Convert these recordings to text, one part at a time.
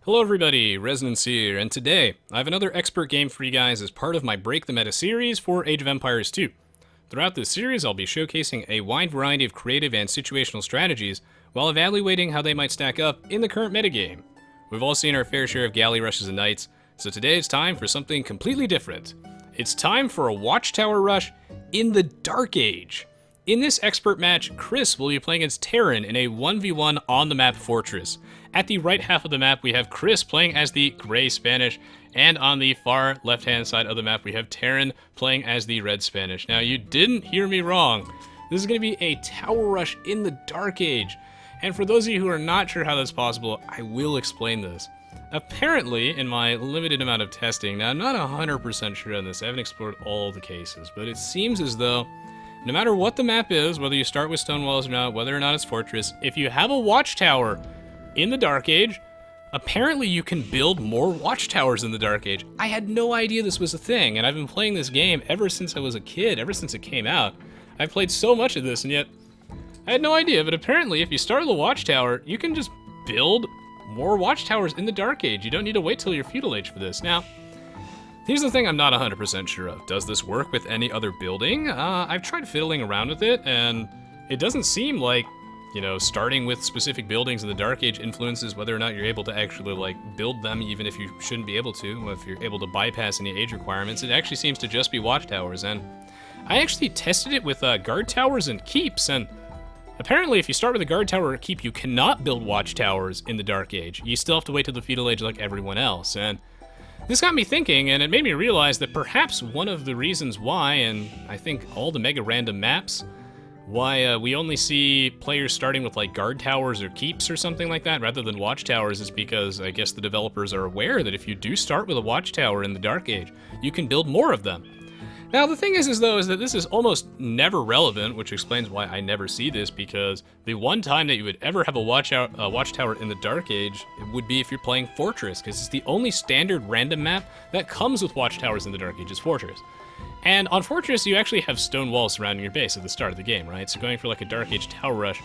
Hello everybody, Resonance here, and today I have another expert game for you guys as part of my Break the Meta series for Age of Empires 2. Throughout this series, I'll be showcasing a wide variety of creative and situational strategies while evaluating how they might stack up in the current metagame. We've all seen our fair share of galley rushes and knights, so today it's time for something completely different. It's time for a Watchtower rush in the Dark Age. In this expert match, Chris will be playing against Terran in a 1v1 on the map Fortress. At the right half of the map, we have Chris playing as the Gray Spanish, and on the far left-hand side of the map, we have Terran playing as the Red Spanish. Now, you didn't hear me wrong. This is going to be a tower rush in the Dark Age. And for those of you who are not sure how that's possible, I will explain this. Apparently, in my limited amount of testing, now I'm not 100% sure on this, I haven't explored all the cases, but it seems as though no matter what the map is, whether you start with stone walls or not, whether or not it's Fortress, if you have a Watchtower in the Dark Age, apparently you can build more Watchtowers in the Dark Age. I had no idea this was a thing, and I've been playing this game ever since I was a kid, ever since it came out. I've played so much of this, and yet I had no idea, but apparently if you start with a Watchtower, you can just build more Watchtowers in the Dark Age. You don't need to wait till your Feudal Age for this. Now, here's the thing I'm not 100% sure of. Does this work with any other building? I've tried fiddling around with it, and it doesn't seem like, you know, starting with specific buildings in the Dark Age influences whether or not you're able to actually, like, build them, even if you shouldn't be able to, if you're able to bypass any age requirements. It actually seems to just be Watchtowers, and I actually tested it with guard towers and keeps, and apparently if you start with a guard tower or keep, you cannot build Watchtowers in the Dark Age. You still have to wait till the Feudal Age like everyone else, and this got me thinking, and it made me realize that perhaps one of the reasons why, and I think all the mega random maps, why we only see players starting with like guard towers or keeps or something like that rather than watchtowers is because I guess the developers are aware that if you do start with a watchtower in the Dark Age, you can build more of them. Now the thing is that this is almost never relevant, which explains why I never see this, because the one time that you would ever have a watchtower in the Dark Age would be if you're playing Fortress, because it's the only standard random map that comes with watchtowers in the Dark Age is Fortress. And on Fortress, you actually have stone walls surrounding your base at the start of the game, right? So going for like a Dark Age tower rush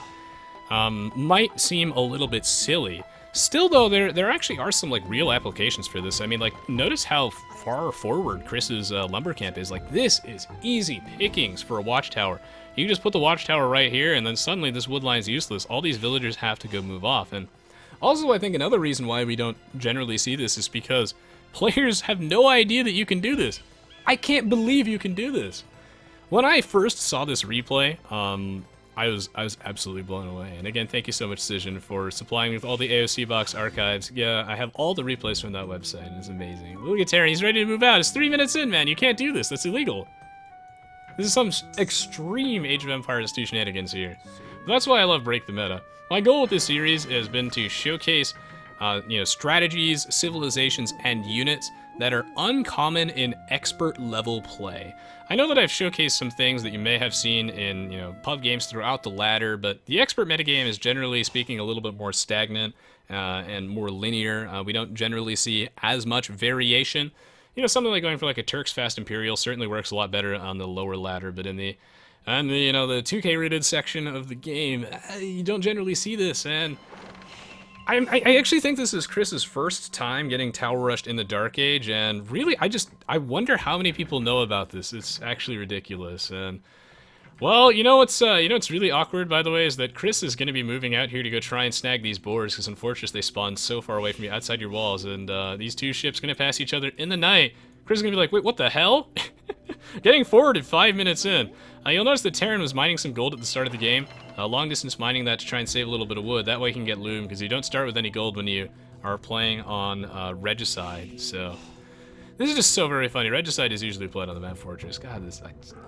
might seem a little bit silly. Still, though, there actually are some like real applications for this. I mean, like, notice how far forward Chris's lumber camp is. Like, this is easy pickings for a watchtower. You can just put the watchtower right here, and then suddenly this wood line's useless. All these villagers have to go move off. And also, I think another reason why we don't generally see this is because players have no idea that you can do this. I can't believe you can do this. When I first saw this replay, I was absolutely blown away. And again, thank you so much, Cision, for supplying me with all the AOC box archives. Yeah, I have all the replays from that website. It's amazing. Look at Terran, he's ready to move out. It's 3 minutes in, man. You can't do this. That's illegal. This is some extreme Age of Empires 2 shenanigans here. But that's why I love Break the Meta. My goal with this series has been to showcase strategies, civilizations, and units that are uncommon in expert level play. I know that I've showcased some things that you may have seen in, pub games throughout the ladder, but the expert metagame is generally speaking a little bit more stagnant and more linear. We don't generally see as much variation. Something like going for like a Turk's Fast Imperial certainly works a lot better on the lower ladder, but in the 2K rated section of the game, you don't generally see this, and I actually think this is Chris's first time getting tower rushed in the Dark Age, and really, I wonder how many people know about this. It's actually ridiculous, and well, what's really awkward, by the way, is that Chris is going to be moving out here to go try and snag these boars, because in Fortress they spawn so far away from you, outside your walls, and these two ships going to pass each other in the night. Chris is going to be like, wait, what the hell? Getting forwarded 5 minutes in. You'll notice that Terran was mining some gold at the start of the game. Long distance mining that to try and save a little bit of wood. That way you can get loom, because you don't start with any gold when you are playing on Regicide. So this is just so very funny. Regicide is usually played on the map Fortress. God,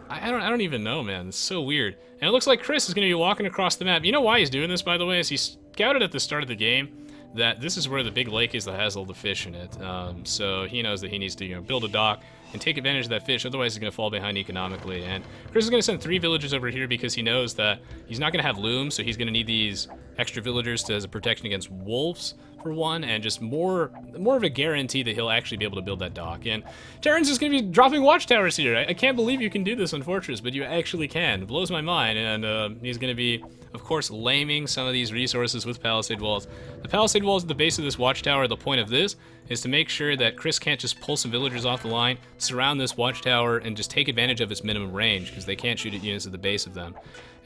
I don't even know, man. It's so weird. And it looks like Chris is going to be walking across the map. You know why he's doing this, by the way, is he scouted at the start of the game that this is where the big lake is that has all the fish in it. So he knows that he needs to build a dock and take advantage of that fish, otherwise he's going to fall behind economically. And Chris is going to send 3 villagers over here because he knows that he's not going to have loom, so he's going to need these extra villagers as a protection against wolves. for one, and just more of a guarantee that he'll actually be able to build that dock. And Terran's just going to be dropping watchtowers here. I can't believe you can do this on Fortress, but you actually can. It blows my mind, and he's going to be, of course, laming some of these resources with palisade walls. The palisade walls at the base of this watchtower, the point of this is to make sure that Chris can't just pull some villagers off the line, surround this watchtower, and just take advantage of its minimum range, because they can't shoot at units at the base of them.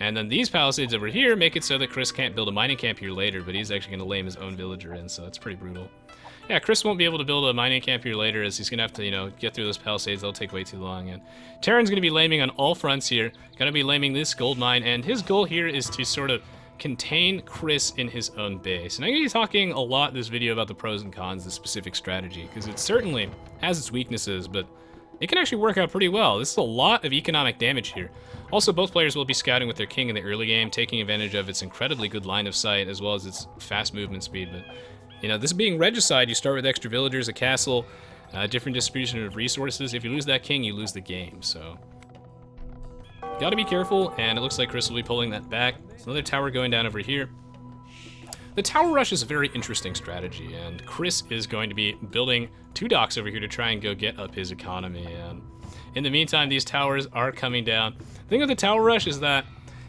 And then these palisades over here make it so that Chris can't build a mining camp here later, but he's actually going to lame his own villager in, so it's pretty brutal. Yeah, Chris won't be able to build a mining camp here later, as he's going to have to, you know, get through those palisades. They'll take way too long. And Terran's going to be laming on all fronts here. Going to be laming this gold mine, and his goal here is to sort of contain Chris in his own base. And I'm going to be talking a lot in this video about the pros and cons of this specific strategy, because it certainly has its weaknesses, but it can actually work out pretty well. This is a lot of economic damage here. Also, both players will be scouting with their king in the early game, taking advantage of its incredibly good line of sight, as well as its fast movement speed. But, you know, this being Regicide, you start with extra villagers, a castle, different distribution of resources. If you lose that king, you lose the game, so gotta be careful, and it looks like Chris will be pulling that back. There's another tower going down over here. The tower rush is a very interesting strategy, and Chris is going to be building 2 docks over here to try and go get up his economy. And in the meantime, these towers are coming down. The thing with the tower rush is that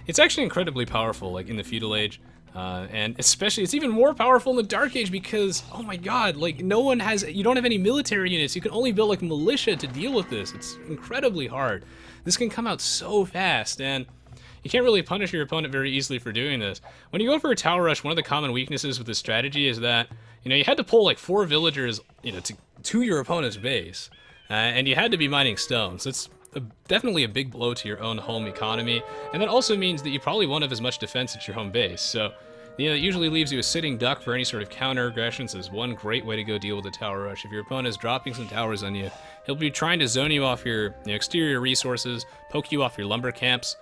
it's actually incredibly powerful, like in the Feudal Age. And especially, it's even more powerful in the Dark Age because, oh my god, like you don't have any military units. You can only build like militia to deal with this. It's incredibly hard. This can come out so fast, and you can't really punish your opponent very easily for doing this. When you go for a tower rush, one of the common weaknesses with this strategy is that, you know, you had to pull like 4 villagers, you know, to your opponent's base, and you had to be mining stone. So it's definitely a big blow to your own home economy, and that also means that you probably won't have as much defense at your home base. So, you know, it usually leaves you a sitting duck for any sort of counter aggression. So it's one great way to go deal with a tower rush. If your opponent is dropping some towers on you, he'll be trying to zone you off your exterior resources, poke you off your lumber camps.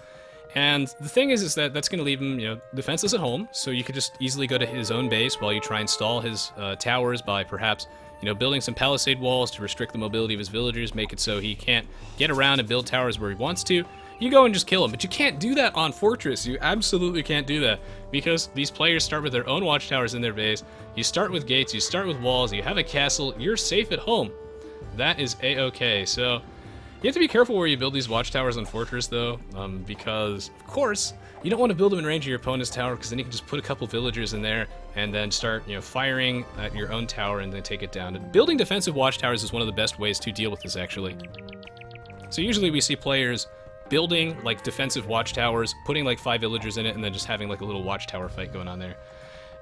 And the thing is that that's going to leave him, you know, defenseless at home. So you could just easily go to his own base while you try and stall his towers by perhaps, you know, building some palisade walls to restrict the mobility of his villagers, make it so he can't get around and build towers where he wants to. You go and just kill him, but you can't do that on Fortress. You absolutely can't do that because these players start with their own watchtowers in their base. You start with gates, you start with walls, you have a castle, you're safe at home. That is a-okay. So you have to be careful where you build these watchtowers on Fortress, though, because, of course, you don't want to build them in range of your opponent's tower, because then you can just put a couple villagers in there and then start, you know, firing at your own tower and then take it down. And building defensive watchtowers is one of the best ways to deal with this, actually. So usually we see players building, like, defensive watchtowers, putting, like, 5 villagers in it, and then just having, like, a little watchtower fight going on there.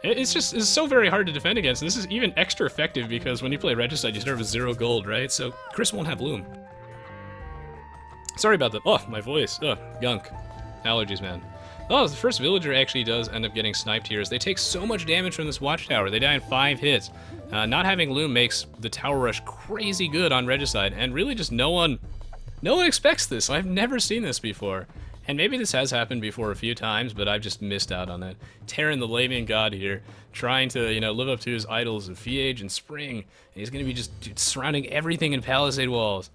It's so very hard to defend against. This is even extra effective because when you play Regicide, you start with 0 gold, right? So Chris won't have loom. Sorry about that. Oh, my voice. Oh, gunk. Allergies, man. Oh, the first villager actually does end up getting sniped here, as they take so much damage from this watchtower. They die in 5 hits. Not having loom makes the tower rush crazy good on Regicide, and really just no one expects this. I've never seen this before. And maybe this has happened before a few times, but I've just missed out on that. Terran, the Labian god here, trying to, you know, live up to his idols of Feudal Age and Spring. And he's going to be just surrounding everything in palisade walls.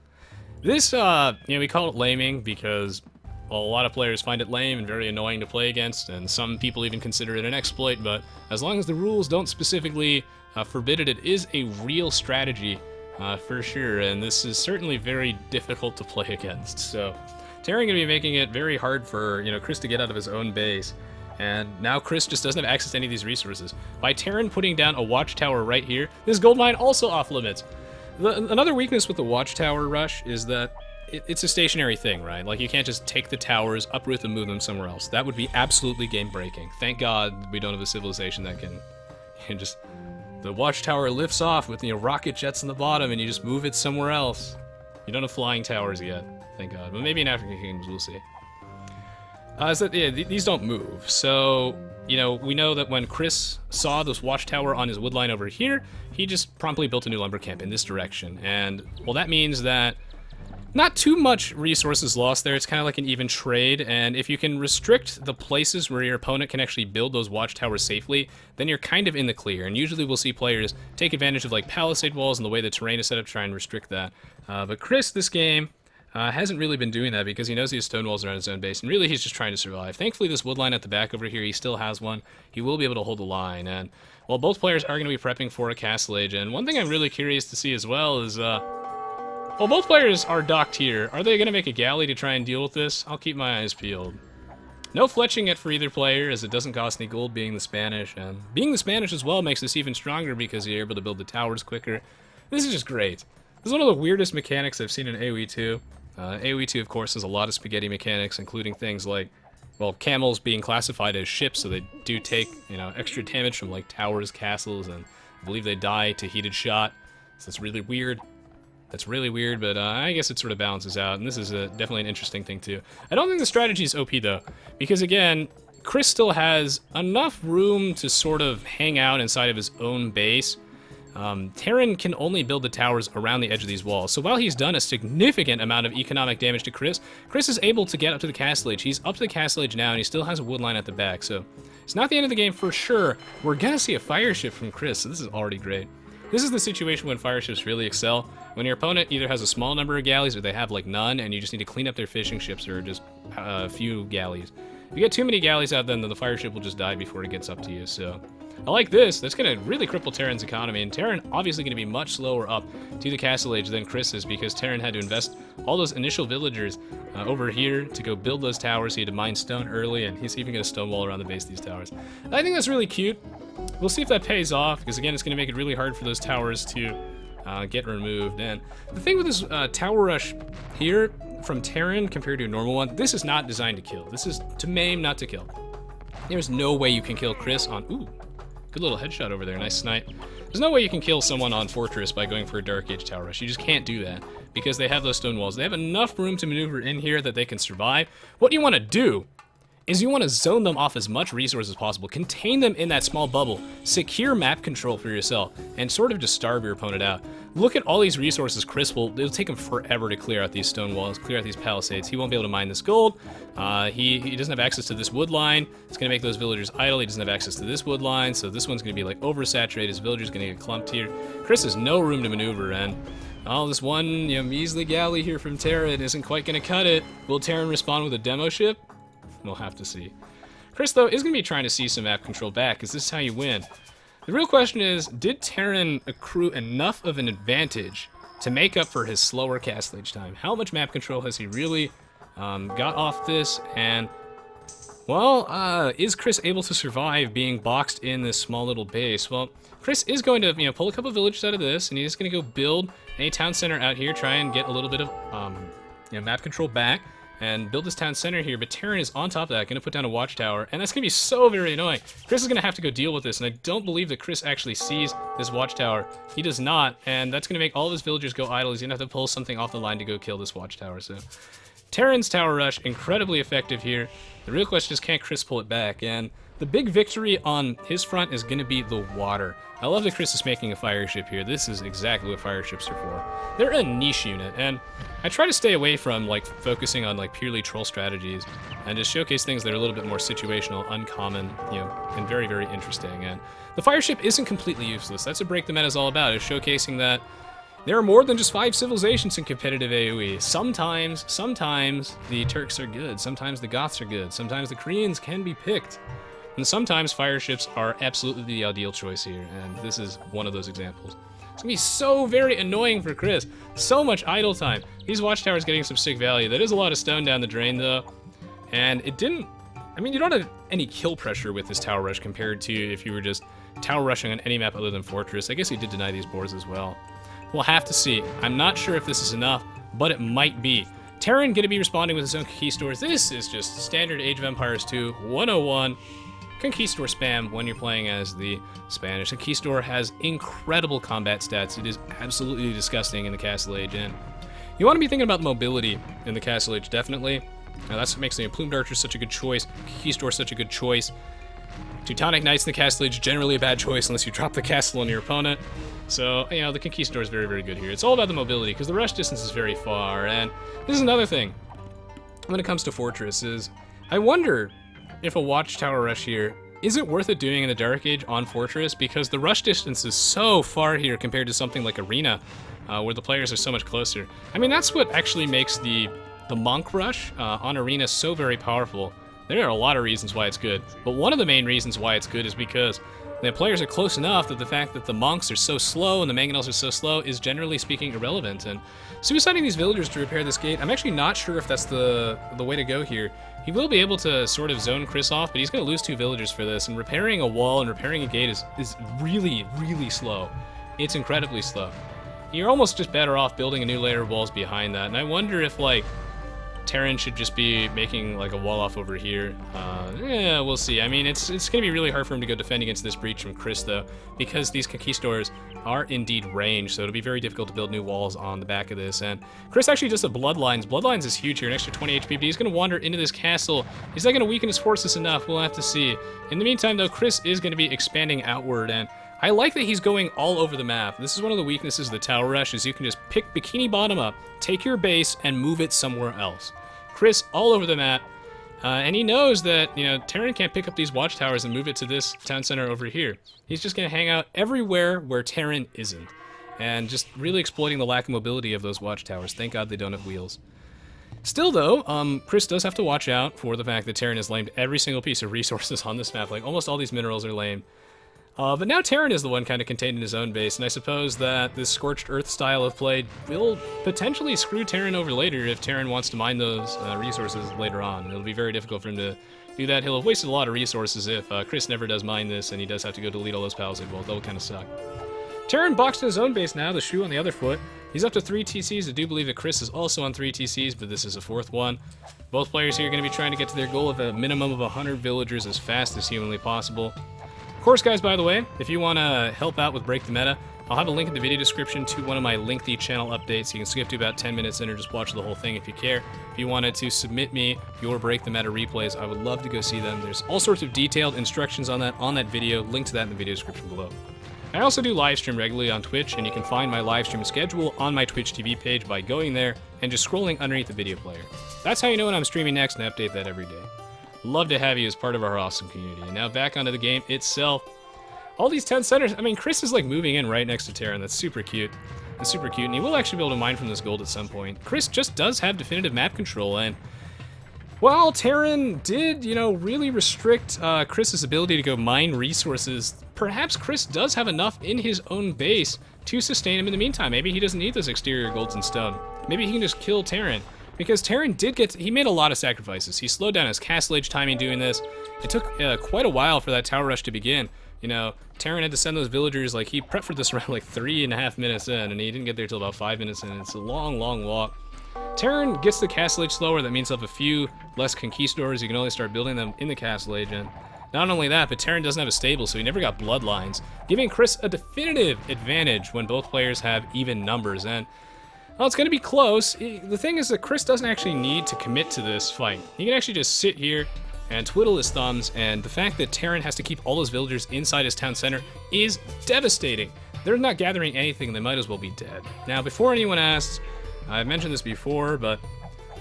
This, you know, we call it laming because, well, a lot of players find it lame and very annoying to play against, and some people even consider it an exploit, but as long as the rules don't specifically forbid it, it is a real strategy for sure, and this is certainly very difficult to play against. So Terran going to be making it very hard for, you know, Chris to get out of his own base, and now Chris just doesn't have access to any of these resources. By Terran putting down a watchtower right here, this gold mine also off limits. Another weakness with the watchtower rush is that it's a stationary thing, right? Like, you can't just take the towers, uproot them, move them somewhere else. That would be absolutely game-breaking. Thank God we don't have a civilization that can just... The watchtower lifts off with, you know, rocket jets in the bottom, and you just move it somewhere else. You don't have flying towers yet, thank God. But maybe in African kingdoms, we'll see. Yeah, these don't move. So, you know, we know that when Chris saw this watchtower on his woodline over here, he just promptly built a new lumber camp in this direction. And, well, that means that not too much resources lost there. It's kind of like an even trade, and if you can restrict the places where your opponent can actually build those watchtowers safely, then you're kind of in the clear. And usually we'll see players take advantage of, like, palisade walls and the way the terrain is set up to try and restrict that. But Chris, this game, Hasn't really been doing that because he knows he has stone walls around his own base, and really he's just trying to survive. Thankfully, this wood line at the back over here, he still has one. He will be able to hold the line, and well, both players are going to be prepping for a Castle Age, and one thing I'm really curious to see as well is, well, both players are docked here. Are they going to make a galley to try and deal with this? I'll keep my eyes peeled. No fletching it for either player, as it doesn't cost any gold being the Spanish, and being the Spanish as well makes this even stronger because you're able to build the towers quicker. This is just great. This is one of the weirdest mechanics I've seen in AoE2. AoE2, of course, has a lot of spaghetti mechanics, including things like, well, camels being classified as ships, so they do take, you know, extra damage from, like, towers, castles, and I believe they die to heated shot. So it's really weird. That's really weird, but I guess it sort of balances out, and this is definitely an interesting thing, too. I don't think the strategy is OP, though, because, again, Chris still has enough room to sort of hang out inside of his own base. Terran can only build the towers around the edge of these walls, so while he's done a significant amount of economic damage to Chris, Chris is able to get up to the Castle Age. He's up to the Castle Age now, and he still has a wood line at the back, so it's not the end of the game for sure. We're gonna see a fire ship from Chris, so this is already great. This is the situation when fire ships really excel, when your opponent either has a small number of galleys or they have like none, and you just need to clean up their fishing ships or just a few galleys. If you get too many galleys out, then the fire ship will just die before it gets up to you, so I like this. That's going to really cripple Terran's economy, and Terran obviously going to be much slower up to the Castle Age than Chris is because Terran had to invest all those initial villagers over here to go build those towers. He had to mine stone early, and he's even going to stone wall around the base of these towers. I think that's really cute. We'll see if that pays off, because again, it's going to make it really hard for those towers to get removed. And the thing with this tower rush here from Terran compared to a normal one, this is not designed to kill. This is to maim, not to kill. There's no way you can kill Chris on... Ooh. Good little headshot over there, nice snipe. There's no way you can kill someone on Fortress by going for a Dark Age tower rush. You just can't do that because they have those stone walls. They have enough room to maneuver in here that they can survive. What you want to do is you want to zone them off as much resources as possible, contain them in that small bubble, secure map control for yourself, and sort of just starve your opponent out. Look at all these resources Chris will, it'll take him forever to clear out these stone walls, clear out these palisades. He won't be able to mine this gold. He doesn't have access to this wood line. It's going to make those villagers idle. He doesn't have access to this wood line, so this one's going to be like oversaturated. His villagers going to get clumped here. Chris has no room to maneuver, and oh, this one, you know, measly galley here from Terran isn't quite going to cut it. Will Terran respond with a demo ship? We'll have to see. Chris, though, is going to be trying to see some map control back, because this is how you win. The real question is, did Terran accrue enough of an advantage to make up for his slower Castle Age time? How much map control has he really got off this? And, well, is Chris able to survive being boxed in this small little base? Well, Chris is going to, you know, pull a couple villages out of this, and he's going to go build a town center out here, try and get a little bit of you know, map control back, and build this town center here, but Terran is on top of that, going to put down a watchtower, and that's going to be so very annoying. Chris is going to have to go deal with this, and I don't believe that Chris actually sees this watchtower. He does not, and that's going to make all of his villagers go idle. He's going to have to pull something off the line to go kill this watchtower, so Terran's tower rush, incredibly effective here. The real question is, can Chris pull it back? And the big victory on his front is going to be the water. I love that Chris is making a fire ship here. This is exactly what fire ships are for. They're a niche unit, and I try to stay away from like focusing on like purely troll strategies and just showcase things that are a little bit more situational, uncommon, you know, and very, very interesting. And the fire ship isn't completely useless. That's what Break the Meta is all about, is showcasing that there are more than just 5 civilizations in competitive AoE. Sometimes the Turks are good, sometimes the Goths are good, sometimes the Koreans can be picked. And sometimes fire ships are absolutely the ideal choice here, and this is one of those examples. It's gonna be so very annoying for Chris. So much idle time. These watchtowers getting some sick value. That is a lot of stone down the drain though. And it didn't, I mean, you don't have any kill pressure with this tower rush compared to if you were just tower rushing on any map other than Fortress. I guess he did deny these boards as well. We'll have to see. I'm not sure if this is enough, but it might be. Terran gonna be responding with his own conquistors. This is just standard Age of Empires 2 101. Conquistador spam when you're playing as the Spanish. Conquistador has incredible combat stats. It is absolutely disgusting in the Castle Age, and you want to be thinking about mobility in the Castle Age, definitely. Now that's what makes the Plumed Archer such a good choice, Conquistador such a good choice. Teutonic Knights in the Castle Age, generally a bad choice unless you drop the castle on your opponent. So, you know, the Conquistador is very, very good here. It's all about the mobility, because the rush distance is very far, and this is another thing when it comes to Fortress is, I wonder if a watchtower rush here, is it worth it doing in the Dark Age on Fortress? Because the rush distance is so far here compared to something like Arena. where the players are so much closer. I mean, that's what actually makes the Monk Rush on Arena so very powerful. There are a lot of reasons why it's good, but one of the main reasons why it's good is because the players are close enough that the fact that the monks are so slow and the mangonels are so slow is generally speaking irrelevant. And suiciding these villagers to repair this gate, I'm actually not sure if that's the way to go here. He will be able to sort of zone Chris off, but he's going to lose 2 villagers for this, and repairing a wall and repairing a gate is really, really slow. It's incredibly slow. You're almost just better off building a new layer of walls behind that, and I wonder if, like, Terran should just be making like a wall off over here. Yeah, we'll see. I mean, it's going to be really hard for him to go defend against this breach from Chris, though, because these conquistadors are indeed ranged, so it'll be very difficult to build new walls on the back of this. And Chris actually just a Bloodlines. Bloodlines is huge here, an extra 20 HP, but he's going to wander into this castle. Is that going to weaken his forces enough? We'll have to see. In the meantime, though, Chris is going to be expanding outward, and I like that he's going all over the map. This is one of the weaknesses of the Tower Rush, is you can just pick Bikini Bottom up, take your base, and move it somewhere else. Chris all over the map, and he knows that, you know, Terran can't pick up these watchtowers and move it to this town center over here. He's just going to hang out everywhere where Terran isn't, and just really exploiting the lack of mobility of those watchtowers. Thank God they don't have wheels. Still, though, Chris does have to watch out for the fact that Terran has lamed every single piece of resources on this map. Like, almost all these minerals are lamed. But now Terran is the one kind of contained in his own base, and I suppose that this Scorched Earth style of play will potentially screw Terran over later if Terran wants to mine those resources later on. It'll be very difficult for him to do that. He'll have wasted a lot of resources if Chris never does mine this, and he does have to go delete all those palisade walls. That'll kind of suck. Terran boxed in his own base now, the shoe on the other foot. He's up to 3 TCs. I do believe that Chris is also on 3 TCs, but this is a 4th one. Both players here are going to be trying to get to their goal of a minimum of 100 villagers as fast as humanly possible. Of course, guys, by the way, if you want to help out with Break the Meta, I'll have a link in the video description to one of my lengthy channel updates. You can skip to about 10 minutes in or just watch the whole thing if you care. If you wanted to submit me your Break the Meta replays, I would love to go see them. There's all sorts of detailed instructions on that video. Link to that in the video description below. I also do live stream regularly on Twitch, and you can find my live stream schedule on my Twitch TV page by going there and just scrolling underneath the video player. That's how you know when I'm streaming next, and I update that every day. Love to have you as part of our awesome community. And now back onto the game itself. All these 10 centers, I mean, Chris is like moving in right next to Terran. That's super cute. That's super cute, and he will actually be able to mine from this gold at some point. Chris just does have definitive map control, and while Terran did, you know, really restrict Chris's ability to go mine resources, perhaps Chris does have enough in his own base to sustain him in the meantime. Maybe he doesn't need those exterior golds and stone. Maybe he can just kill Terran. Because Terran he made a lot of sacrifices. He slowed down his Castle Age timing doing this. It took quite a while for that tower rush to begin. You know, Terran had to send those villagers, like, he prepped for this around like 3.5 minutes in, and he didn't get there till about 5 minutes in. It's a long, long walk. Terran gets the Castle Age slower. That means he'll have a few less conquistadors. You can only start building them in the Castle Age, and not only that, but Terran doesn't have a stable, so he never got bloodlines, giving Chris a definitive advantage when both players have even numbers. And well, it's going to be close. The thing is that Chris doesn't actually need to commit to this fight. He can actually just sit here and twiddle his thumbs, and the fact that Terran has to keep all those villagers inside his town center is devastating. They're not gathering anything, they might as well be dead. Now, before anyone asks, I've mentioned this before, but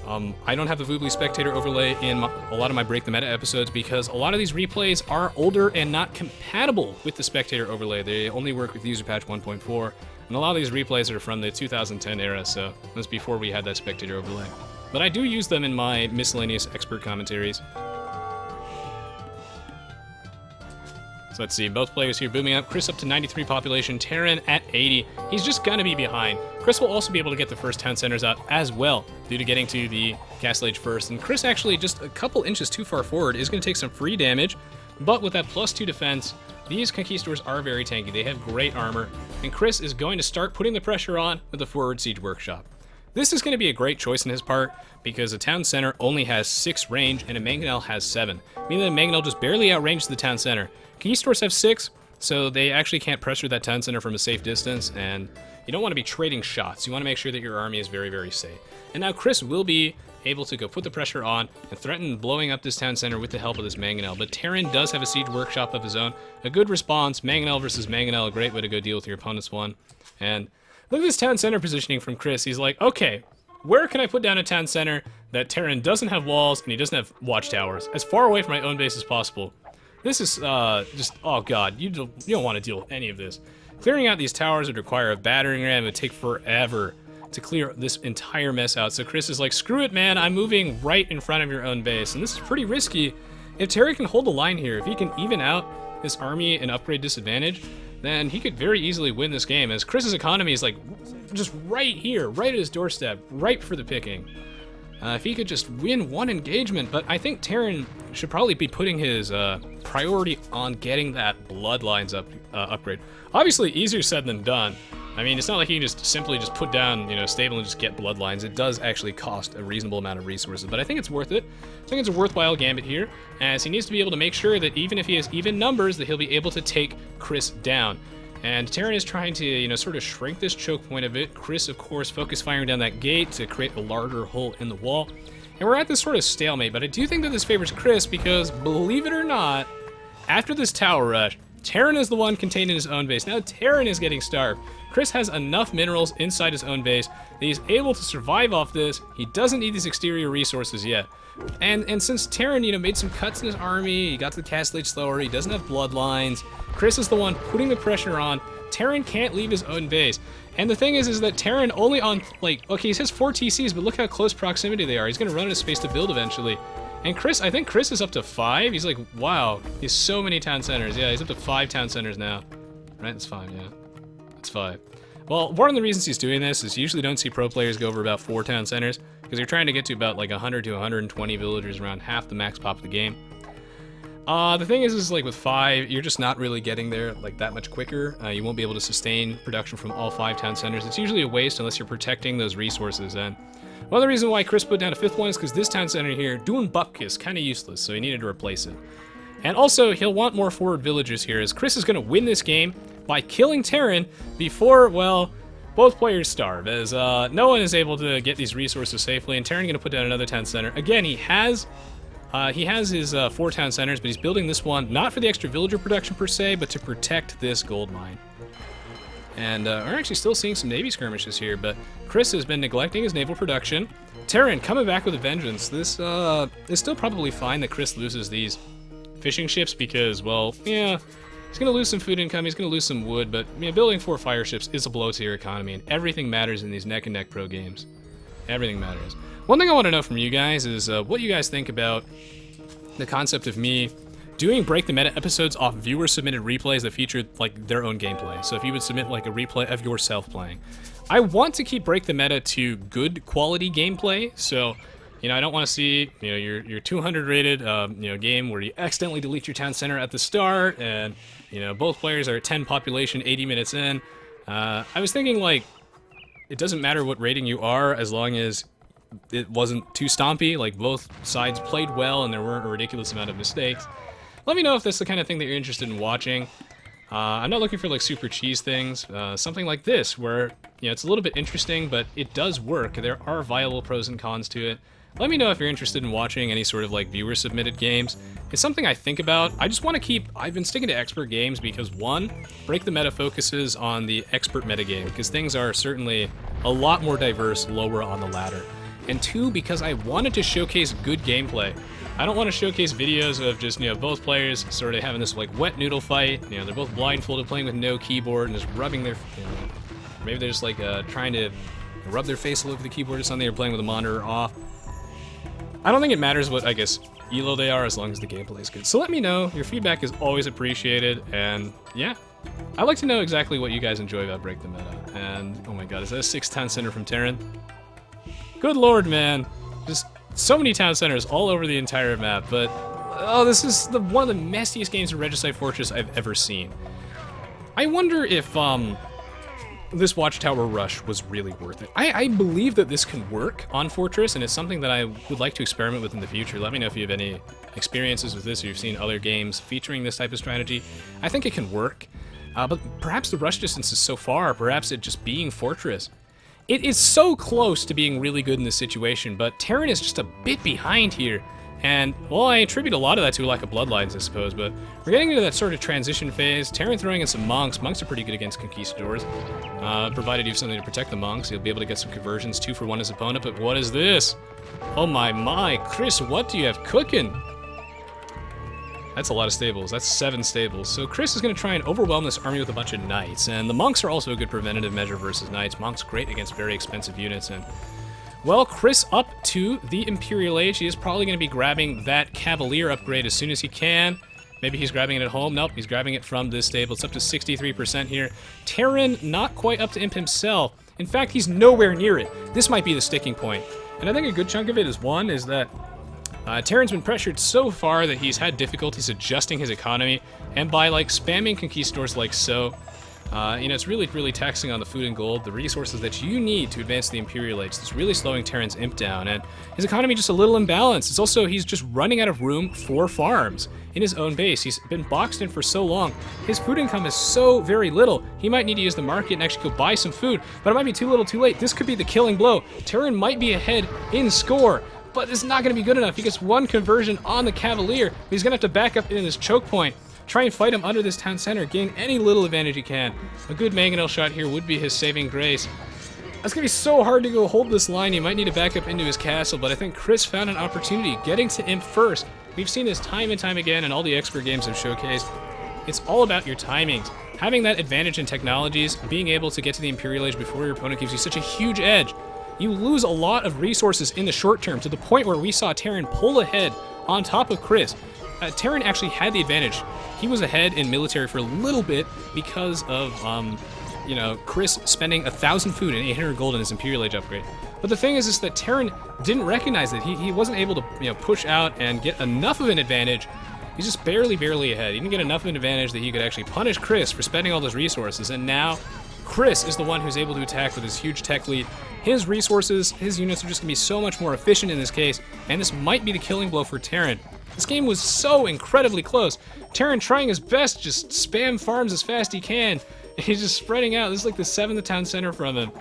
I don't have the Voobly Spectator overlay in a lot of my Break the Meta episodes because a lot of these replays are older and not compatible with the Spectator overlay. They only work with user patch 1.4. And a lot of these replays are from the 2010 era, so that's before we had that Spectator overlay. But I do use them in my miscellaneous expert commentaries. So let's see, both players here booming up. Chris up to 93 population, Terran at 80. He's just gonna be behind. Chris will also be able to get the first town centers out as well, due to getting to the Castle Age first. And Chris actually just a couple inches too far forward is gonna take some free damage, but with that +2 defense, these conquistadors are very tanky. They have great armor, and Chris is going to start putting the pressure on with the forward siege workshop. This is going to be a great choice on his part because a town center only has 6 range and a mangonel has 7, meaning that a mangonel just barely outranges the town center. Conquistadors have 6, so they actually can't pressure that town center from a safe distance, and you don't want to be trading shots. You want to make sure that your army is very, very safe. And now Chris will be able to go put the pressure on and threaten blowing up this town center with the help of this mangonel. But Terran does have a siege workshop of his own. A good response, mangonel versus mangonel, a great way to go deal with your opponent's one. And look at this town center positioning from Chris. He's like, okay, where can I put down a town center that Terran doesn't have walls and he doesn't have watchtowers, as far away from my own base as possible? This is just, oh god, you don't want to deal with any of this. Clearing out these towers would require a battering ram. It would take forever to clear this entire mess out. So Chris is like, screw it, man. I'm moving right in front of your own base. And this is pretty risky. If Terry can hold the line here, if he can even out this army and upgrade disadvantage, then he could very easily win this game, as Chris's economy is like just right here, right at his doorstep, ripe for the picking. If he could just win one engagement, but I think Terran should probably be putting his priority on getting that bloodlines upgrade. Obviously, easier said than done. I mean, it's not like you can just simply just put down, you know, stable and just get bloodlines. It does actually cost a reasonable amount of resources, but I think it's worth it. I think it's a worthwhile gambit here, as he needs to be able to make sure that even if he has even numbers, that he'll be able to take Chris down. And Terran is trying to, you know, sort of shrink this choke point a bit. Chris, of course, focus firing down that gate to create a larger hole in the wall. And we're at this sort of stalemate, but I do think that this favors Chris because, believe it or not, after this tower rush, Terran is the one contained in his own base. Now Terran is getting starved. Chris has enough minerals inside his own base that he's able to survive off this. He doesn't need these exterior resources yet. And since Terran, you know, made some cuts in his army, he got to the castle age slower, he doesn't have bloodlines, Chris is the one putting the pressure on. Terran can't leave his own base. And the thing is that Terran only on, like, okay, he says 4 TCs, but look how close proximity they are. He's going to run out of space to build eventually. And Chris, I think Chris is up to 5. He's like, wow, he has so many town centers. Yeah, he's up to 5 town centers now. Right, that's 5, yeah. That's 5. Well, one of the reasons he's doing this is you usually don't see pro players go over about 4 town centers, because you're trying to get to about like 100 to 120 villagers, around half the max pop of the game. The thing is like with 5, you're just not really getting there like that much quicker. You won't be able to sustain production from all 5 town centers. It's usually a waste unless you're protecting those resources. And one of the reasons why Chris put down a 5th one is because this town center here, doing Bupkis, kind of useless, so he needed to replace it. And also, he'll want more forward villagers here, as Chris is going to win this game by killing Terran before, well, both players starve, as no one is able to get these resources safely, and Terran going to put down another town center. Again, he has his 4 town centers, but he's building this one not for the extra villager production per se, but to protect this gold mine. And we're actually still seeing some navy skirmishes here, but Chris has been neglecting his naval production. Terran coming back with a vengeance. This is still probably fine that Chris loses these fishing ships because, well, yeah, he's going to lose some food income, he's going to lose some wood, but you know, building 4 fire ships is a blow to your economy, and everything matters in these neck-and-neck pro games. Everything matters. One thing I want to know from you guys is what you guys think about the concept of me doing Break the Meta episodes off viewer-submitted replays that feature like their own gameplay. So if you would submit like a replay of yourself playing. I want to keep Break the Meta to good quality gameplay, so you know, I don't want to see, you know, your 200 rated, you know, game where you accidentally delete your town center at the start, and you know, both players are at 10 population, 80 minutes in. I was thinking like, it doesn't matter what rating you are as long as it wasn't too stompy. Like both sides played well and there weren't a ridiculous amount of mistakes. Let me know if that's the kind of thing that you're interested in watching. I'm not looking for like super cheese things. Something like this where, you know, it's a little bit interesting, but it does work. There are viable pros and cons to it. Let me know if you're interested in watching any sort of like viewer submitted games. It's something I think about. I just want to keep, I've been sticking to expert games because 1, Break the Meta focuses on the expert metagame because things are certainly a lot more diverse lower on the ladder. And 2, because I wanted to showcase good gameplay. I don't want to showcase videos of just, you know, both players sort of having this like wet noodle fight. You know, they're both blindfolded playing with no keyboard and just rubbing their, you know, maybe they're just like trying to rub their face all over the keyboard or something, or playing with the monitor off. I don't think it matters what, I guess, elo they are as long as the gameplay is good. So let me know. Your feedback is always appreciated, and yeah. I'd like to know exactly what you guys enjoy about Break the Meta. And, oh my god, is that a 6 town center from Terran? Good lord, man. Just so many town centers all over the entire map, but oh, this is one of the messiest games of Regicide Fortress I've ever seen. I wonder if this Watchtower rush was really worth it. I believe that this can work on Fortress, and it's something that I would like to experiment with in the future. Let me know if you have any experiences with this, or you've seen other games featuring this type of strategy. I think it can work, but perhaps the rush distance is so far, perhaps it just being Fortress. It is so close to being really good in this situation, but Terran is just a bit behind here. And, well, I attribute a lot of that to a lack of bloodlines, I suppose, but we're getting into that sort of transition phase. Terran throwing in some monks. Monks are pretty good against conquistadors. Provided you have something to protect the monks, you'll be able to get some conversions, 2 for 1 his opponent, but what is this? Oh my, Chris, what do you have cooking? That's a lot of stables. That's 7 stables. So Chris is going to try and overwhelm this army with a bunch of knights. And the monks are also a good preventative measure versus knights. Monks great against very expensive units. And, well, Chris up to the Imperial Age. He is probably going to be grabbing that Cavalier upgrade as soon as he can. Maybe he's grabbing it at home. Nope, he's grabbing it from this stable. It's up to 63% here. Terran not quite up to Imp himself. In fact, he's nowhere near it. This might be the sticking point. And I think a good chunk of it is that Terran's been pressured so far that he's had difficulties adjusting his economy, and by like spamming conquistadors like so, it's really, really taxing on the food and gold, the resources that you need to advance the Imperial Age. It's really slowing Terran's imp down, and his economy just a little imbalanced. It's also, he's just running out of room for farms in his own base. He's been boxed in for so long. His food income is so very little. He might need to use the market and actually go buy some food, but it might be too little too late. This could be the killing blow. Terran might be ahead in score, but it's not going to be good enough. He gets 1 conversion on the Cavalier, but he's going to have to back up into this choke point, try and fight him under this town center, gain any little advantage he can. A good mangonel shot here would be his saving grace. It's going to be so hard to go hold this line. He might need to back up into his castle, but I think Chris found an opportunity, getting to imp first. We've seen this time and time again, and all the expert games have showcased. It's all about your timings. Having that advantage in technologies, being able to get to the Imperial Age before your opponent gives you such a huge edge. You lose a lot of resources in the short term, to the point where we saw Terran pull ahead on top of Chris. Terran actually had the advantage. He was ahead in military for a little bit because of, Chris spending 1,000 food and 800 gold in his Imperial Age upgrade. But the thing is that Terran didn't recognize that. He wasn't able to, push out and get enough of an advantage. He's just barely ahead. He didn't get enough of an advantage that he could actually punish Chris for spending all those resources, and now Chris is the one who's able to attack with his huge tech lead. His resources, his units are just going to be so much more efficient in this case, and this might be the killing blow for Terran. This game was so incredibly close. Terran trying his best, just spam farms as fast as he can. He's just spreading out. This is like the 7th town center from him.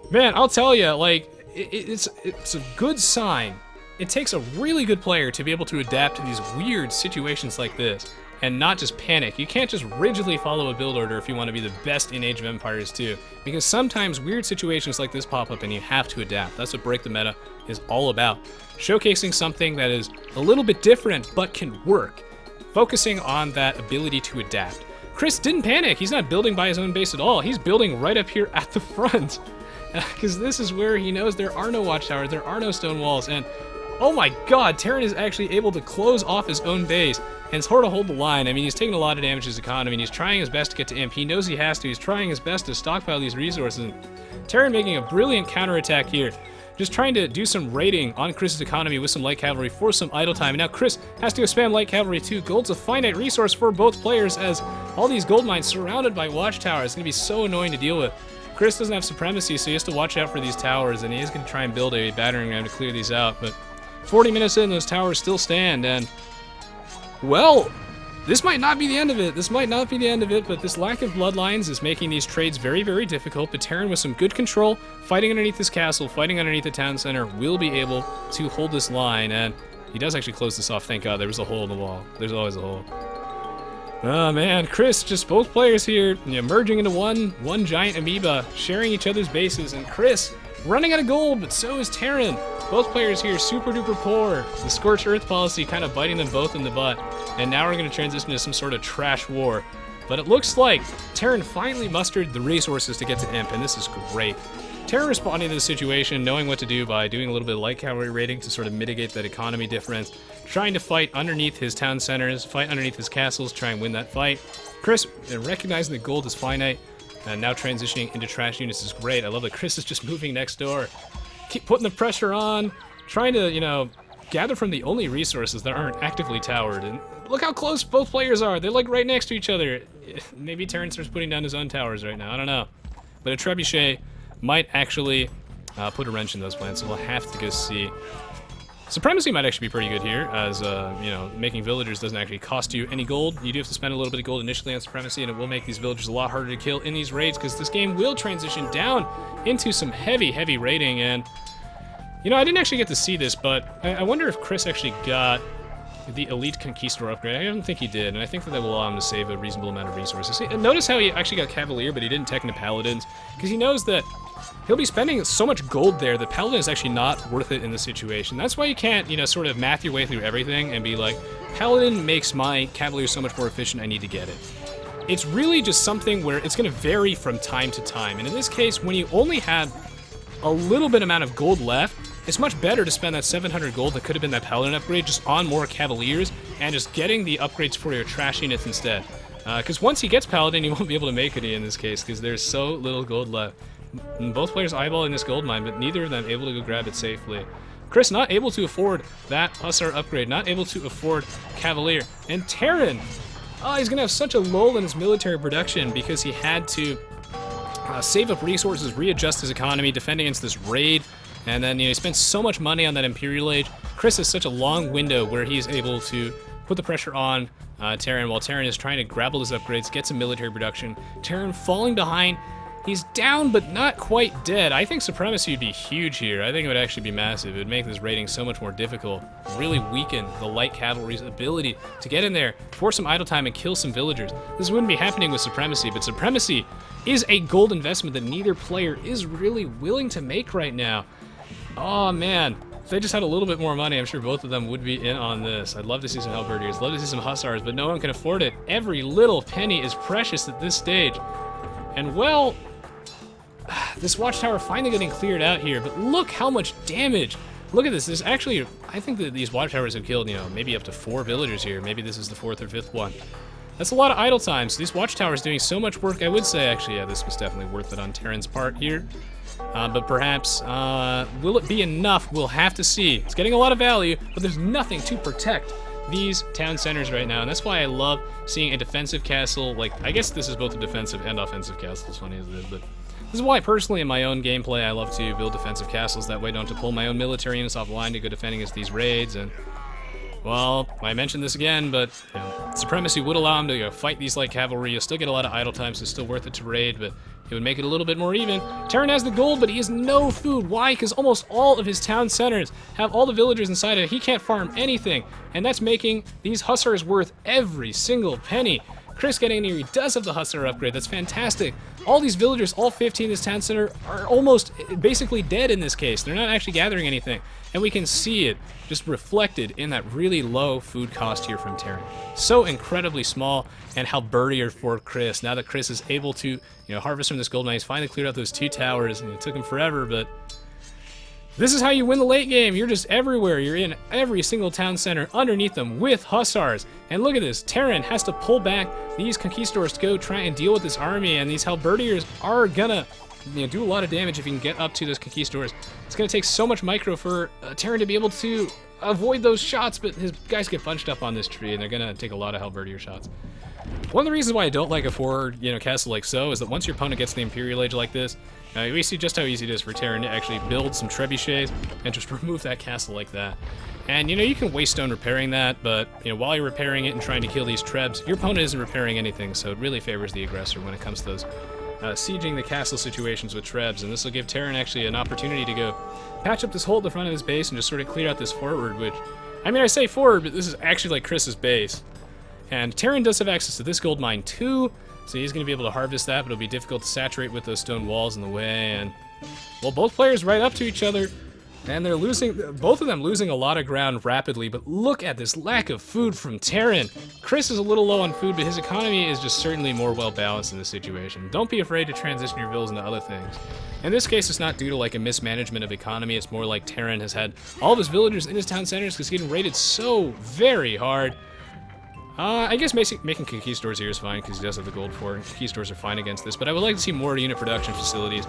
Man, I'll tell you, like, it's a good sign. It takes a really good player to be able to adapt to these weird situations like this and not just panic. You can't just rigidly follow a build order if you want to be the best in Age of Empires 2, because sometimes weird situations like this pop up and you have to adapt. That's what Break the Meta is all about. Showcasing something that is a little bit different but can work. Focusing on that ability to adapt. Chris didn't panic. He's not building by his own base at all. He's building right up here at the front, because this is where he knows there are no watchtowers, there are no stone walls, and oh my god, Terran is actually able to close off his own base and sort of hold the line. I mean, he's taking a lot of damage to his economy, and he's trying his best to get to imp. He knows he has to. He's trying his best to stockpile these resources. Terran making a brilliant counterattack here, just trying to do some raiding on Chris's economy with some light cavalry for some idle time. And now Chris has to go spam light cavalry too. Gold's a finite resource for both players, as all these gold mines surrounded by watchtowers. It's going to be so annoying to deal with. Chris doesn't have supremacy, so he has to watch out for these towers, and he is going to try and build a battering ram to clear these out. But 40 minutes in, those towers still stand, and, well, this might not be the end of it. This might not be the end of it, but this lack of bloodlines is making these trades very, very difficult. But Terran, with some good control, fighting underneath this castle, fighting underneath the town center, will be able to hold this line, and he does actually close this off. Thank God, there was a hole in the wall. There's always a hole. Oh man, Chris, just both players here, merging into one giant amoeba, sharing each other's bases, and Chris running out of gold, but so is Terran. Both players here super duper poor. The Scorched Earth policy kind of biting them both in the butt, and now we're going to transition to some sort of trash war. But it looks like Terran finally mustered the resources to get to imp, and this is great. Terran responding to the situation, knowing what to do by doing a little bit of light cavalry raiding to sort of mitigate that economy difference, trying to fight underneath his town centers, fight underneath his castles, try and win that fight. Chris, recognizing that gold is finite, and now transitioning into trash units is great. I love that Chris is just moving next door. Keep putting the pressure on, trying to, gather from the only resources that aren't actively towered. And look how close both players are. They're like right next to each other. Maybe Terran starts putting down his own towers right now. I don't know. But a trebuchet might actually put a wrench in those plans, so we'll have to go see. Supremacy might actually be pretty good here, as, making villagers doesn't actually cost you any gold. You do have to spend a little bit of gold initially on Supremacy, and it will make these villagers a lot harder to kill in these raids, because this game will transition down into some heavy raiding. And, I didn't actually get to see this, but I wonder if Chris actually got the Elite Conquistador upgrade. I don't think he did, and I think that will allow him to save a reasonable amount of resources. See, notice how he actually got Cavalier, but he didn't tech into Paladins, because he knows that he'll be spending so much gold there that Paladin is actually not worth it in this situation. That's why you can't, you know, sort of math your way through everything and be like, Paladin makes my Cavalier so much more efficient, I need to get it. It's really just something where it's going to vary from time to time, and in this case, when you only have a little bit amount of gold left, it's much better to spend that 700 gold that could have been that Paladin upgrade just on more Cavaliers and just getting the upgrades for your trash units instead. Because once he gets Paladin, he won't be able to make any in this case because there's so little gold left. And both players eyeballing this gold mine, but neither of them able to go grab it safely. Chris not able to afford that Hussar upgrade, not able to afford Cavalier. And Terran, he's going to have such a lull in his military production because he had to save up resources, readjust his economy, defend against this raid. And then, you know, he spent so much money on that Imperial Age. Chris has such a long window where he's able to put the pressure on Terran while Terran is trying to grapple his upgrades, get some military production. Terran falling behind. He's down, but not quite dead. I think Supremacy would be huge here. I think it would actually be massive. It would make this raiding so much more difficult. Really weaken the light cavalry's ability to get in there, force some idle time, and kill some villagers. This wouldn't be happening with Supremacy, but Supremacy is a gold investment that neither player is really willing to make right now. Oh man, if they just had a little bit more money, I'm sure both of them would be in on this. I'd love to see some Halberdiers, love to see some Hussars, but no one can afford it. Every little penny is precious at this stage. And well, this watchtower finally getting cleared out here, but look how much damage. Look at this. This actually, I think that these watchtowers have killed, you know, maybe up to 4 villagers here. Maybe this is the 4th or 5th one. That's a lot of idle time. So these watchtowers doing so much work. I would say, actually, yeah, this was definitely worth it on Terran's part here. But perhaps, will it be enough? We'll have to see. It's getting a lot of value, but there's nothing to protect these town centers right now, and that's why I love seeing a defensive castle. Like, I guess this is both a defensive and offensive castle, as funny as it is, but this is why, personally, in my own gameplay, I love to build defensive castles. That way I don't have to pull my own military units off the line to go defending against these raids, and well, I mentioned this again, but you know, Supremacy would allow him to go fight these light cavalry. You'll still get a lot of idle time, so it's still worth it to raid, but it would make it a little bit more even. Terran has the gold, but he has no food. Why? Because almost all of his town centers have all the villagers inside it. He can't farm anything, and that's making these Hussars worth every single penny. Chris getting in here, he does have the Hussar upgrade. That's fantastic. All these villagers, all 15 in this town center, are almost basically dead in this case. They're not actually gathering anything. And we can see it just reflected in that really low food cost here from Terran. So incredibly small, and halberdier for Chris. Now that Chris is able to, you know, harvest from this gold mine, he's finally cleared out those 2 towers, and it took him forever, but this is how you win the late game. You're just everywhere. You're in every single town center underneath them with Hussars. And look at this. Terran has to pull back these conquistadors to go try and deal with this army, and these halberdiers are gonna, you know, do a lot of damage if you can get up to those conquistadors. It's gonna take so much micro for Terran to be able to avoid those shots, but his guys get bunched up on this tree, and they're gonna take a lot of halberdier shots. One of the reasons why I don't like a forward, you know, castle like so is that once your opponent gets the Imperial Age like this, we see just how easy it is for Terran to actually build some trebuchets and just remove that castle like that. And, you know, you can waste stone repairing that, but, you know, while you're repairing it and trying to kill these trebs, your opponent isn't repairing anything, so it really favors the aggressor when it comes to those sieging the castle situations with trebs. And this will give Terran actually an opportunity to go patch up this hole at the front of his base and just sort of clear out this forward, which, I mean, I say forward, but this is actually like Chris's base. And Terran does have access to this gold mine too, so he's going to be able to harvest that, but it'll be difficult to saturate with those stone walls in the way. And, well, both players right up to each other, and they're losing, both of them losing a lot of ground rapidly, but look at this lack of food from Terran. Chris is a little low on food, but his economy is just certainly more well-balanced in this situation. Don't be afraid to transition your villas into other things. In this case, it's not due to like a mismanagement of economy, it's more like Terran has had all of his villagers in his town centers because he's getting raided so very hard. I guess making conquistadors here is fine because he does have the gold for it. Conquistadors are fine against this, but I would like to see more unit production facilities.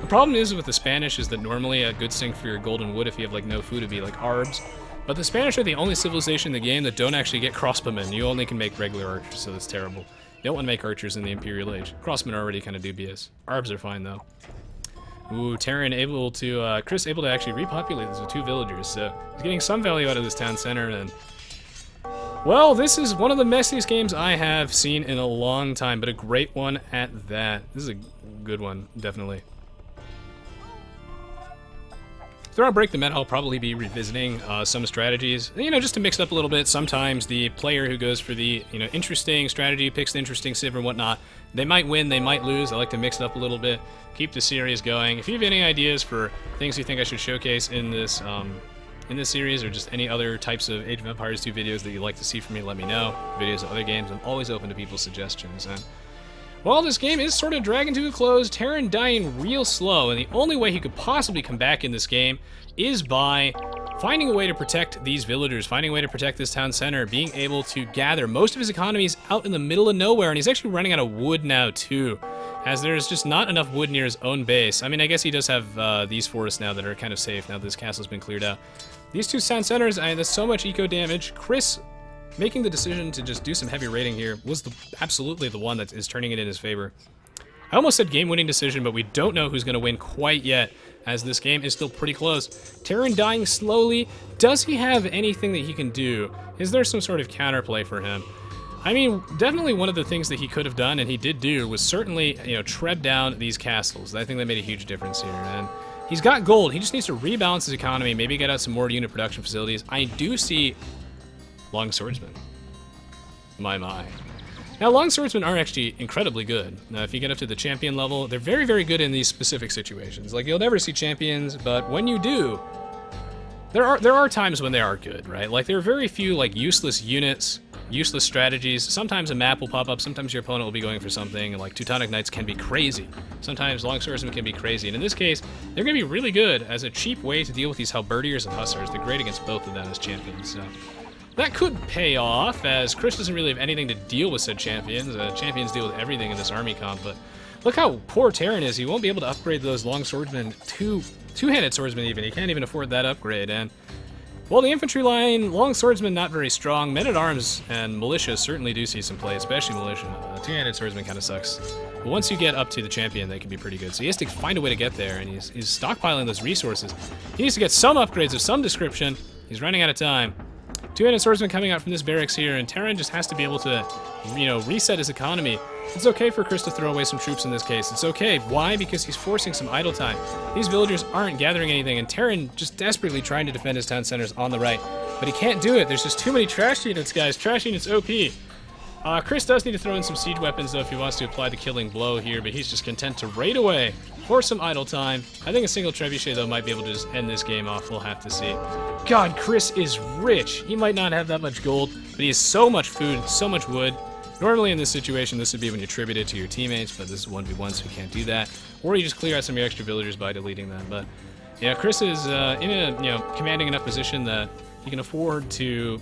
The problem is with the Spanish is that normally a good sink for your golden wood if you have like no food would be like arbs. But the Spanish are the only civilization in the game that don't actually get crossbowmen. You only can make regular archers, so that's terrible. You don't want to make archers in the Imperial Age. Crossmen are already kind of dubious. Arbs are fine though. Ooh, Terran able to, Chris able to actually repopulate this with 2 villagers, so he's getting some value out of this town center, and well, this is one of the messiest games I have seen in a long time, but a great one at that. This is a good one, definitely. Throughout Break the Meta, I'll probably be revisiting some strategies, you know, just to mix it up a little bit. Sometimes the player who goes for the, you know, interesting strategy, picks the interesting civ and whatnot, they might win, they might lose. I like to mix it up a little bit, keep the series going. If you have any ideas for things you think I should showcase in this series, or just any other types of Age of Empires 2 videos that you'd like to see from me, let me know. Videos of other games, I'm always open to people's suggestions. And well, this game is sort of dragging to a close, Terran dying real slow, and the only way he could possibly come back in this game is by finding a way to protect these villagers, finding a way to protect this town center, being able to gather. Most of his economy is out in the middle of nowhere, and he's actually running out of wood now too, as there's just not enough wood near his own base. I mean, I guess he does have these forests now that are kind of safe now that this castle's been cleared out. These two town centers, there's so much eco damage. Chris making the decision to just do some heavy raiding here was absolutely the one that is turning it in his favor. I almost said game-winning decision, but we don't know who's going to win quite yet, as this game is still pretty close. Terran dying slowly. Does he have anything that he can do? Is there some sort of counterplay for him? I mean, definitely one of the things that he could have done, and he did do, was certainly, you know, tread down these castles. I think that made a huge difference here, and he's got gold. He just needs to rebalance his economy, maybe get out some more unit production facilities. I do see Long Swordsman. My. Now, Long Swordsmen are actually incredibly good. Now, if you get up to the champion level, they're very, very good in these specific situations. Like, you'll never see champions, but when you do, there are times when they are good, right? Like, there are very few, like, useless units, useless strategies. Sometimes a map will pop up, sometimes your opponent will be going for something, and, like, Teutonic Knights can be crazy. Sometimes Long Swordsmen can be crazy, and in this case, they're going to be really good as a cheap way to deal with these Halberdiers and Hussars. They're great against both of them as champions, so that could pay off, as Chris doesn't really have anything to deal with said champions. Champions deal with everything in this army comp, but look how poor Terran is. He won't be able to upgrade those Long Swordsmen, two-handed swordsmen even. He can't even afford that upgrade, and well, the infantry line, Long Swordsmen not very strong. Men-at-Arms and Militia certainly do see some play, especially Militia. Two-handed swordsman kind of sucks. But once you get up to the champion, they can be pretty good. So he has to find a way to get there, and he's stockpiling those resources. He needs to get some upgrades of some description. He's running out of time. Two-handed swordsman coming out from this barracks here, and Terran just has to be able to, you know, reset his economy. It's okay for Chris to throw away some troops in this case. It's okay. Why? Because he's forcing some idle time. These villagers aren't gathering anything, and Terran just desperately trying to defend his town centers on the right. But he can't do it. There's just too many trash units, guys. Trash units OP. Chris does need to throw in some siege weapons, though, if he wants to apply the killing blow here, but he's just content to raid away for some idle time. I think a single trebuchet, though, might be able to just end this game off. We'll have to see. God, Chris is rich. He might not have that much gold, but he has so much food, so much wood. Normally in this situation, this would be when you tribute it to your teammates, but this is 1v1, so you can't do that. Or you just clear out some of your extra villagers by deleting them. But yeah, Chris is in a, you know, commanding enough position that he can afford to,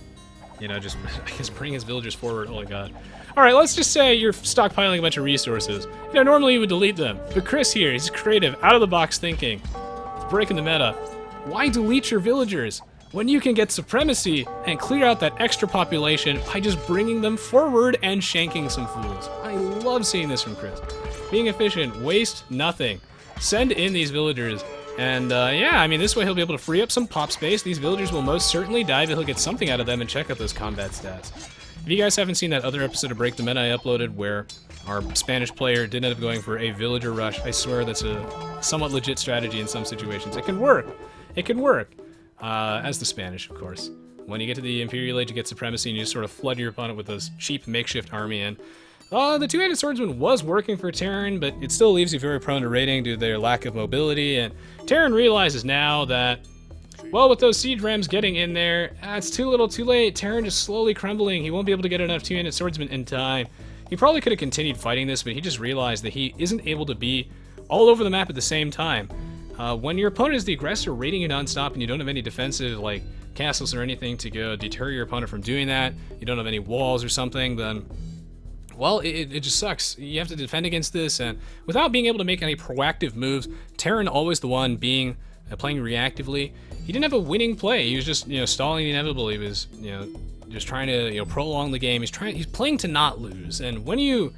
you know, just, I guess, bring his villagers forward. Oh my god. Alright, let's just say you're stockpiling a bunch of resources. You know, normally you would delete them. But Chris here, he's creative, out-of-the-box thinking. He's breaking the meta. Why delete your villagers when you can get supremacy and clear out that extra population by just bringing them forward and shanking some fools? I love seeing this from Chris. Being efficient, waste nothing. Send in these villagers. And yeah, I mean, this way he'll be able to free up some pop space. These villagers will most certainly die, but he'll get something out of them, and check out those combat stats. If you guys haven't seen that other episode of Break the Meta I uploaded where our Spanish player did end up going for a villager rush, I swear that's a somewhat legit strategy in some situations. It can work. It can work. As the Spanish, of course. When you get to the Imperial Age, you get supremacy, and you just sort of flood your opponent with this cheap makeshift army. And the two-handed swordsman was working for Terran, but it still leaves you very prone to raiding due to their lack of mobility. And Terran realizes now that, well, with those siege rams getting in there, it's too little, too late. Terran just slowly crumbling. He won't be able to get enough two-handed swordsmen in time. He probably could have continued fighting this, but he just realized that he isn't able to be all over the map at the same time. When your opponent is the aggressor, raiding you nonstop, and you don't have any defensive, like, castles or anything to go deter your opponent from doing that, you don't have any walls or something, then, well, it just sucks. You have to defend against this, and without being able to make any proactive moves, Terran always the one being playing reactively. He didn't have a winning play. He was just, you know, stalling the inevitable. He was, you know, just trying to, you know, prolong the game. He's playing to not lose, and when you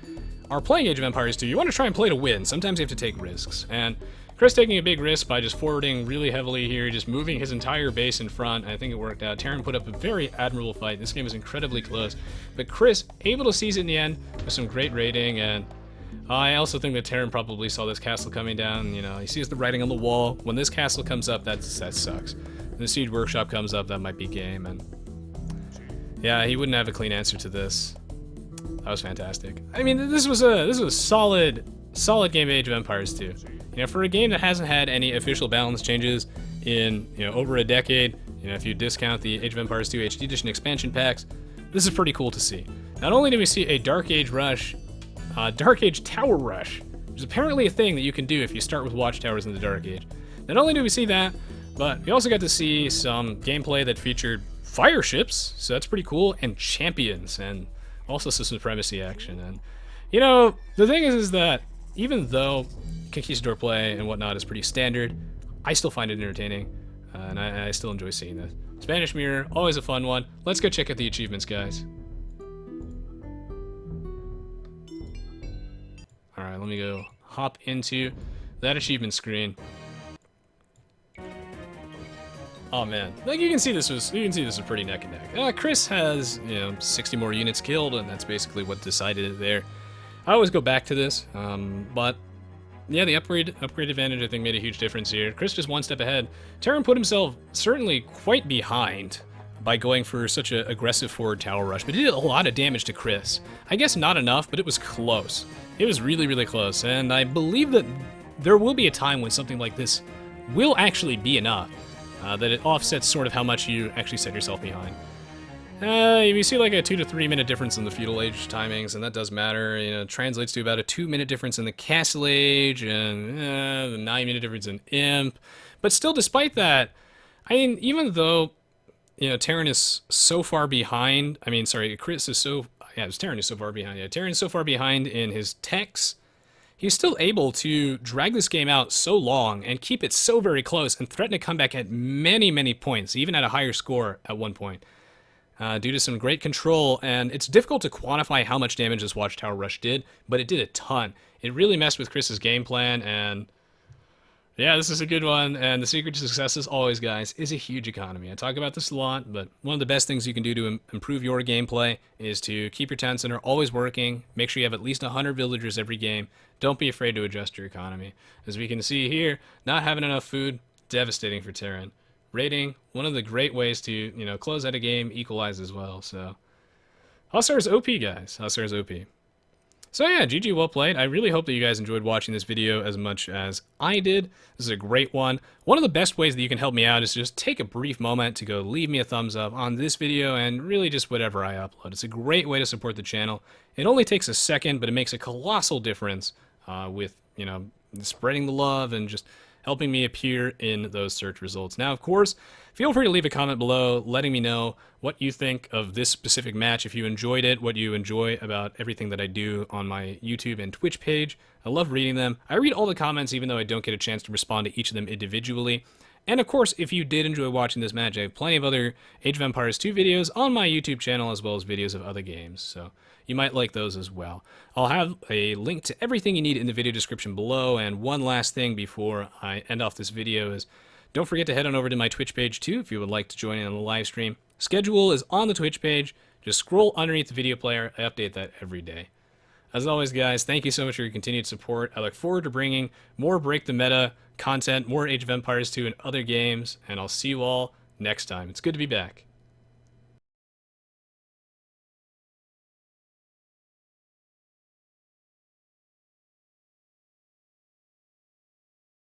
are playing Age of Empires 2, you want to try and play to win. Sometimes you have to take risks, and Chris taking a big risk by just forwarding really heavily here, just moving his entire base in front. I think it worked out. Terran put up a very admirable fight. This game was incredibly close, but Chris able to seize it in the end with some great raiding, and I also think that Terran probably saw this castle coming down. You know, he sees the writing on the wall. When this castle comes up, that sucks. When the siege workshop comes up, that might be game. And yeah, he wouldn't have a clean answer to this. That was fantastic. I mean, this was a solid game of Age of Empires 2. You know, for a game that hasn't had any official balance changes in, you know, over a decade, you know, if you discount the Age of Empires 2 HD Edition expansion packs, this is pretty cool to see. Not only do we see a Dark Age rush, Dark Age Tower Rush, which is apparently a thing that you can do if you start with watchtowers in the Dark Age. Not only do we see that, but we also got to see some gameplay that featured fire ships, so that's pretty cool, and champions, and also some supremacy action. And, you know, the thing is that even though Conquistador play and whatnot is pretty standard, I still find it entertaining, and I still enjoy seeing this. Spanish Mirror, always a fun one. Let's go check out the achievements, guys. Alright, let me go hop into that achievement screen. Oh man, like you can see this was pretty neck and neck. Chris has, you know, 60 more units killed, and that's basically what decided it there. I always go back to this, but yeah, the upgrade advantage I think made a huge difference here. Chris just one step ahead. Terran put himself certainly quite behind by going for such an aggressive forward tower rush, but it did a lot of damage to Chris. I guess not enough, but it was close. It was really, really close, and I believe that there will be a time when something like this will actually be enough. That it offsets sort of how much you actually set yourself behind. You see like a 2 to 3 minute difference in the Feudal Age timings, and that does matter. You know, it translates to about a 2-minute difference in the Castle Age, and the 9-minute difference in Imp. But still, despite that, I mean, even though, you know, Terran is so far behind, I mean, sorry, Chris is so, yeah, Terran is so far behind. Yeah, Terran is so far behind in his techs, he's still able to drag this game out so long and keep it so very close and threaten to come back at many, many points, even at a higher score at one point, due to some great control. And it's difficult to quantify how much damage this Watchtower Rush did, but it did a ton. It really messed with Chris's game plan, and yeah, this is a good one. And the secret to success, as always, guys, is a huge economy. I talk about this a lot, but one of the best things you can do to improve your gameplay is to keep your town center always working. Make sure you have at least 100 villagers every game. Don't be afraid to adjust your economy. As we can see here, not having enough food, devastating for Terran. Raiding, one of the great ways to, you know, close out a game, equalize as well. So, Hussar's OP, guys. Hussar's OP. So yeah, GG, well played. I really hope that you guys enjoyed watching this video as much as I did. This is a great one. One of the best ways that you can help me out is to just take a brief moment to go leave me a thumbs up on this video and really just whatever I upload. It's a great way to support the channel. It only takes a second, but it makes a colossal difference with, you know, spreading the love and just helping me appear in those search results. Now, of course, feel free to leave a comment below letting me know what you think of this specific match, if you enjoyed it, what you enjoy about everything that I do on my YouTube and Twitch page. I love reading them. I read all the comments even though I don't get a chance to respond to each of them individually. And of course, if you did enjoy watching this match, I have plenty of other Age of Empires 2 videos on my YouTube channel, as well as videos of other games, so you might like those as well. I'll have a link to everything you need in the video description below, and one last thing before I end off this video is, don't forget to head on over to my Twitch page too if you would like to join in on the live stream. Schedule is on the Twitch page. Just scroll underneath the video player. I update that every day. As always, guys, thank you so much for your continued support. I look forward to bringing more Break the Meta content, more Age of Empires 2 and other games, and I'll see you all next time. It's good to be back.